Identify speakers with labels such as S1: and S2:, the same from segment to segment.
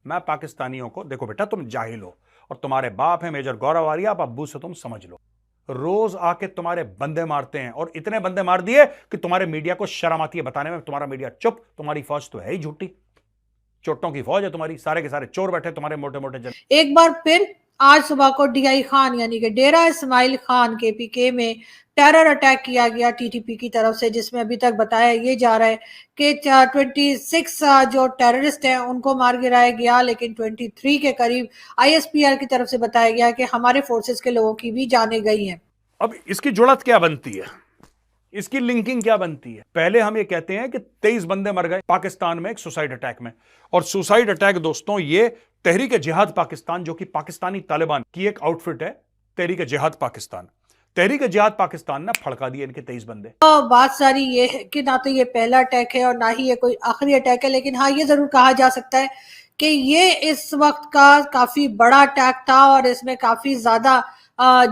S1: मैं पाकिस्तानियों को, देखो बेटा तुम जाहिल हो और तुम्हारे बाप है मेजर गौरव आर्या, आप अब्बू से तुम समझ लो, रोज आके तुम्हारे बंदे मारते हैं और इतने बंदे मार दिए कि तुम्हारे मीडिया को शर्म आती है बताने में। तुम्हारा मीडिया चुप, तुम्हारी फौज तो है ही झूठी, चोटों की फौज है तुम्हारी, सारे के सारे चोर बैठे तुम्हारे मोटे मोटे जन।
S2: एक बार फिर आज सुबह को डीआई खान यानी कि डेरा इस्माइल खान केपीके में टेरर अटैक किया गया टीटीपी की तरफ से, जिसमें अभी तक बताया ये जा रहा है कि 26 जो टेररिस्ट हैं उनको मार गिराया गया, लेकिन 23 के करीब आईएसपीआर की तरफ से बताया गया कि हमारे फोर्सेस के लोगों की भी जानें गई हैं।
S1: अब इसकी जुड़त क्या बनती है, इसकी लिंकिंग क्या बनती है? पहले हम ये कहते हैं कि 23 बंदे मर गए पाकिस्तान में एक सुसाइड अटैक में, और सुसाइड अटैक दोस्तों ये तहरीक जिहाद पाकिस्तान, जो कि पाकिस्तानी तालिबान की एक आउटफिट है, तहरीक जिहाद पाकिस्तान, तहरीक जिहाद पाकिस्तान ने फड़का दिए इनके 23 बंदे।
S2: बात सारी ये है कि ना तो ये पहला अटैक है और ना ही ये कोई आखिरी अटैक है, लेकिन हाँ ये जरूर कहा जा सकता है कि ये इस वक्त का काफी बड़ा अटैक था और इसमें काफी ज्यादा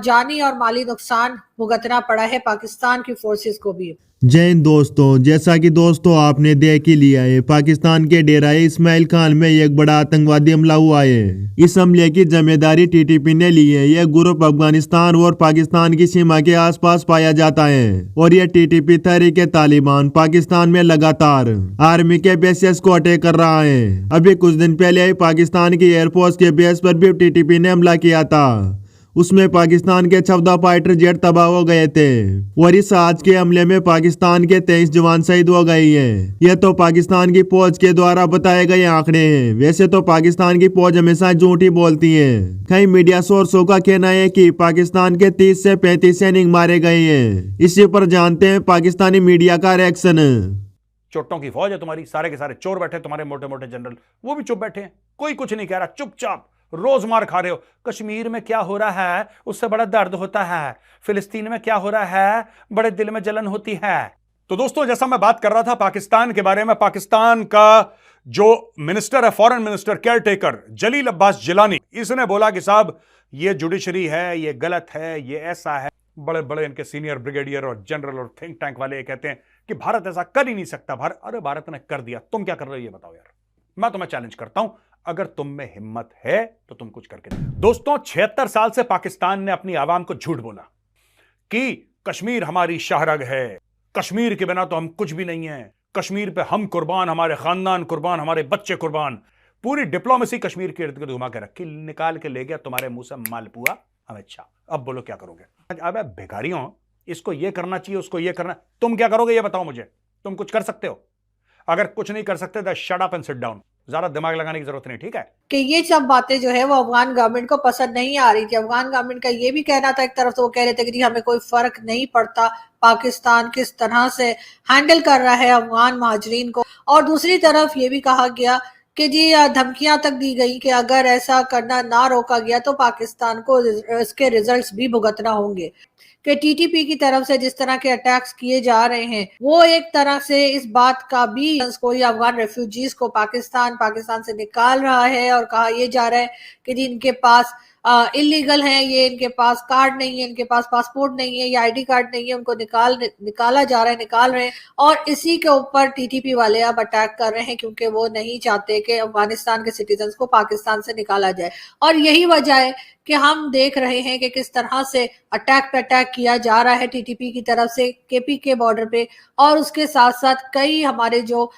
S2: जानी और माली नुकसान भुगतना पड़ा है पाकिस्तान की फोर्सेस को भी।
S3: जय हिंद दोस्तों, जैसा कि दोस्तों आपने देख ही लिया है, पाकिस्तान के डेरा इस्माइल खान में एक बड़ा आतंकवादी हमला हुआ है। इस हमले की जिम्मेदारी टीटीपी ने ली है। यह ग्रुप अफगानिस्तान और पाकिस्तान की सीमा के आसपास पाया जाता है और यह टीटीपी तहरीक तालिबान पाकिस्तान में लगातार आर्मी के बेसेस को अटैक कर रहा है। अभी कुछ दिन पहले पाकिस्तान की एयरफोर्स के बेस पर भी टीटीपी ने हमला किया था, उसमें पाकिस्तान के 14 फाइटर जेट तबाह हो गए थे और इस आज के हमले में पाकिस्तान के 23 जवान शहीद हो गए हैं। यह तो पाकिस्तान की फौज के द्वारा बताए गए आंकड़े हैं। वैसे तो पाकिस्तान की फौज हमेशा झूठ ही बोलती है। कई मीडिया सोर्सों का कहना है कि पाकिस्तान के 30 से 35 सैनिक मारे गए हैं। इसी पर जानते हैं पाकिस्तानी मीडिया का रिएक्शन।
S1: चोटों की फौज है तुम्हारी, सारे के सारे चोर बैठे तुम्हारे मोटे मोटे जनरल, वो भी चुप बैठे हैं, कोई कुछ नहीं कह रहा, चुपचाप रोज मार खा रहे हो। कश्मीर में क्या हो रहा है उससे बड़ा दर्द होता है, फिलिस्तीन में क्या हो रहा है बड़े दिल में जलन होती है। तो दोस्तों जैसा मैं बात कर रहा था पाकिस्तान के बारे में, पाकिस्तान का जो मिनिस्टर है, फॉरेन मिनिस्टर केयर टेकर जलील अब्बास जिलानी, इसने बोला कि साहब ये जुडिशरी है, ये गलत है, ये ऐसा है। बड़े बड़े इनके सीनियर ब्रिगेडियर और जनरल और थिंक टैंक वाले ये कहते हैं कि भारत ऐसा कर ही नहीं सकता। अरे भारत ने कर दिया, तुम क्या कर रहे हो ये बताओ यार। मैं तुम्हें चैलेंज करता हूं, अगर तुम में हिम्मत है तो तुम कुछ करके दोस्तों 76 साल से पाकिस्तान ने अपनी आवाम को झूठ बोला कि कश्मीर हमारी शाहरग है, कश्मीर के बिना तो हम कुछ भी नहीं है, कश्मीर पे हम कुर्बान, हमारे खानदान कुर्बान, हमारे बच्चे कुर्बान। पूरी डिप्लोमेसी कश्मीर के इर्द गिर्द घुमा के रखी, निकाल के ले गया तुम्हारे मुंह से मालपुआ अमित शाह। अब बोलो क्या करोगे? अब भिखारियों, इसको ये करना चाहिए, उसको ये करना, तुम क्या करोगे ये बताओ मुझे। तुम कुछ कर सकते हो? अगर कुछ नहीं कर सकते तो shut up and sit down, ज्यादा दिमाग लगाने की जरूरत नहीं, ठीक है?
S2: कि ये सब बातें जो है वो अफगान गवर्नमेंट को पसंद नहीं आ रही थी। अफगान गवर्नमेंट का ये भी कहना था, एक तरफ तो वो कह रहे थे कि हमें कोई फर्क नहीं पड़ता पाकिस्तान किस तरह से हैंडल कर रहा है अफगान महाजरीन को, और दूसरी तरफ ये भी कहा गया कि जी धमकियां तक दी गई कि अगर ऐसा करना ना रोका गया तो पाकिस्तान को इसके रिजल्ट्स भी भुगतना होंगे। कि टीटीपी की तरफ से जिस तरह के अटैक्स किए जा रहे हैं वो एक तरह से इस बात का भी कोई अफगान रेफ्यूजीज को पाकिस्तान से निकाल रहा है, और कहा यह जा रहा है कि जिनके पास इलीगल हैं, ये इनके पास कार्ड नहीं है, इनके पास पासपोर्ट नहीं है या आईडी कार्ड नहीं है, उनको निकाला जा रहा है, निकाल रहे हैं। और इसी के ऊपर टीटीपी वाले अब अटैक कर रहे हैं क्योंकि वो नहीं चाहते कि अफगानिस्तान के सिटीजन को पाकिस्तान से निकाला जाए। और यही वजह है कि हम देख रहे हैं कि किस तरह से अटैक पे अटैक किया जा रहा है टीटीपी की तरफ से केपीके बॉर्डर पे, और उसके साथ साथ कई हमारे जो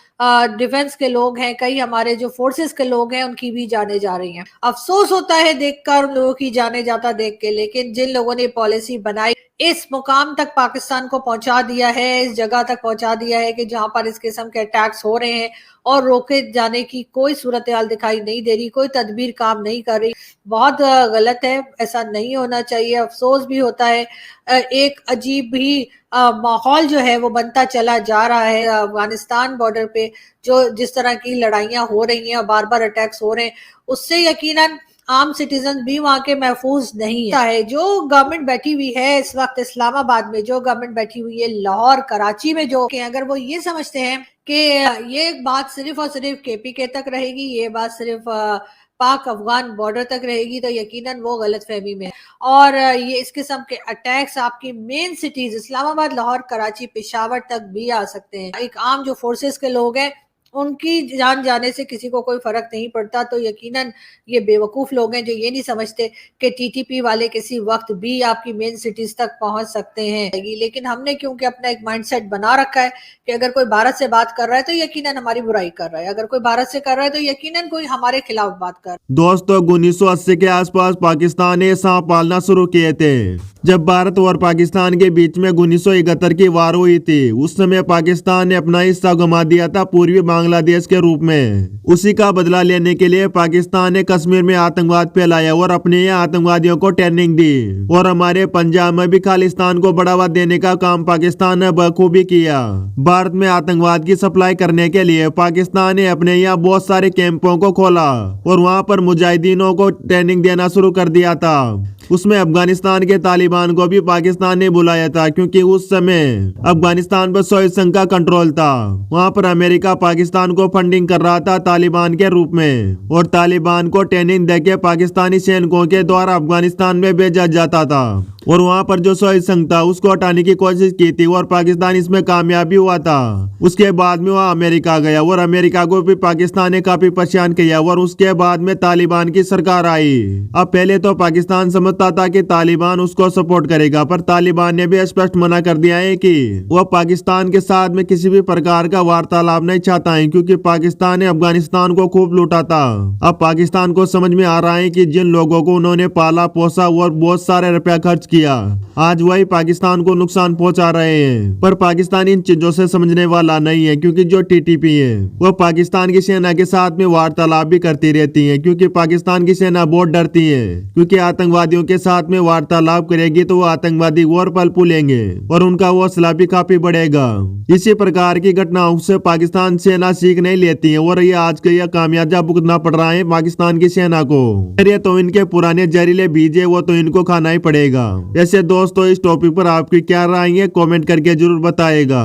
S2: डिफेंस के लोग हैं, कई हमारे जो फोर्सेस के लोग हैं, उनकी भी जाने जा रही हैं। अफसोस होता है देखकर उन लोगों की जाने जाता देख के, लेकिन जिन लोगों ने पॉलिसी बनाई, इस मुकाम तक पाकिस्तान को पहुंचा दिया है, इस जगह तक पहुंचा दिया है कि जहां पर इस किस्म के अटैक्स हो रहे हैं और रोके जाने की कोई सूरत हाल दिखाई नहीं दे रही, कोई तदबीर काम नहीं कर रही, बहुत गलत है, ऐसा नहीं होना चाहिए। अफसोस भी होता है, एक अजीब ही माहौल जो है वो बनता चला जा रहा है अफगानिस्तान बॉर्डर पे। जो जिस तरह की लड़ाइयां हो रही हैं, बार बार अटैक्स हो रहे हैं, उससे यकीनन आम सिटीजन भी वहां के महफूज नहीं है। जो गवर्नमेंट बैठी हुई है इस वक्त इस्लामाबाद में, जो गवर्नमेंट बैठी हुई है लाहौर कराची में, जो अगर वो ये समझते हैं कि ये बात सिर्फ और सिर्फ केपीके तक रहेगी, ये बात सिर्फ पाक अफगान बॉर्डर तक रहेगी, तो यकीनन वो गलत फहमी में। और ये इस किस्म के अटैक्स आपकी मेन सिटीज इस्लामाबाद, लाहौर, कराची, पेशावर तक भी आ सकते हैं। एक आम जो फोर्सेस के लोग हैं उनकी जान जाने से किसी को कोई फर्क नहीं पड़ता। तो यकीनन ये बेवकूफ लोग हैं जो ये नहीं समझते कि टीटीपी वाले किसी वक्त भी आपकी मेन सिटीज तक पहुंच सकते हैं। लेकिन हमने क्योंकि अपना एक माइंडसेट बना रखा है कि अगर कोई भारत से बात कर रहा है तो यकीनन हमारी बुराई कर रहा है, अगर कोई भारत से कर रहा है तो यकीनन कोई हमारे खिलाफ बात कर रहा है।
S3: दोस्तों 1980 के आसपास पाकिस्तान ने सांप पालना शुरू किए थे। जब भारत और पाकिस्तान के बीच में 1971 की वार हुई थी, उस समय पाकिस्तान ने अपना हिस्सा गंवा दिया था पूर्वी बांग्लादेश के रूप में। उसी का बदला लेने के लिए पाकिस्तान ने कश्मीर में आतंकवाद फैलाया और अपने यहाँ आतंकवादियों को ट्रेनिंग दी। और हमारे पंजाब में भी खालिस्तान को बढ़ावा देने का काम पाकिस्तान ने बखूबी किया। भारत में आतंकवाद की सप्लाई करने के लिए पाकिस्तान ने अपने यहाँ बहुत सारे कैंपों को खोला और वहाँ पर मुजाहिदीनों को ट्रेनिंग देना शुरू कर दिया था। उसमें अफगानिस्तान के तालिबान को भी पाकिस्तान ने बुलाया था, क्योंकि उस समय अफगानिस्तान पर सोवियत संघ का कंट्रोल था। वहाँ पर अमेरिका पाकिस्तान को फंडिंग कर रहा था तालिबान के रूप में, और तालिबान को ट्रेनिंग देके पाकिस्तानी सैनिकों के द्वारा अफगानिस्तान में भेजा जाता था। और वहाँ पर जो सोवियत संघ था उसको हटाने की कोशिश की थी और पाकिस्तान इसमें कामयाब भी हुआ था। उसके बाद में वह अमेरिका गया और अमेरिका को भी पाकिस्तान ने काफी परेशान किया और उसके बाद में तालिबान की सरकार आई। अब पहले तो पाकिस्तान समझता था कि तालिबान उसको सपोर्ट करेगा, पर तालिबान ने भी स्पष्ट मना कर दिया है कि वह पाकिस्तान के साथ में किसी भी प्रकार का वार्तालाप नहीं चाहता है, क्योंकि पाकिस्तान ने अफगानिस्तान को खूब लूटा था। अब पाकिस्तान को समझ में आ रहा है कि जिन लोगों को उन्होंने पाला पोसा और बहुत सारे रुपया खर्च किया, आज वही पाकिस्तान को नुकसान पहुंचा रहे हैं। पर पाकिस्तान इन चीजों से समझने वाला नहीं है, क्योंकि जो टीटीपी है वह पाकिस्तान की सेना के साथ में वार्तालाप भी करती रहती है, क्योंकि पाकिस्तान की सेना बहुत डरती है, क्योंकि आतंकवादियों के साथ में वार्तालाप करेगी तो वो आतंकवादी और पल फूलेंगे और उनका हौसला भी काफी बढ़ेगा। इसी प्रकार की घटनाओं से पाकिस्तान सेना सीख नहीं लेती है और ये आज का यह खामियाजा भुगतना पड़ रहा है पाकिस्तान की सेना को। ये तो इनके पुराने जहरीले बीज है, वो तो इनको खाना ही पड़ेगा। ऐसे दोस्तों इस टॉपिक पर आपकी क्या राय है, कमेंट करके जरूर बताएगा।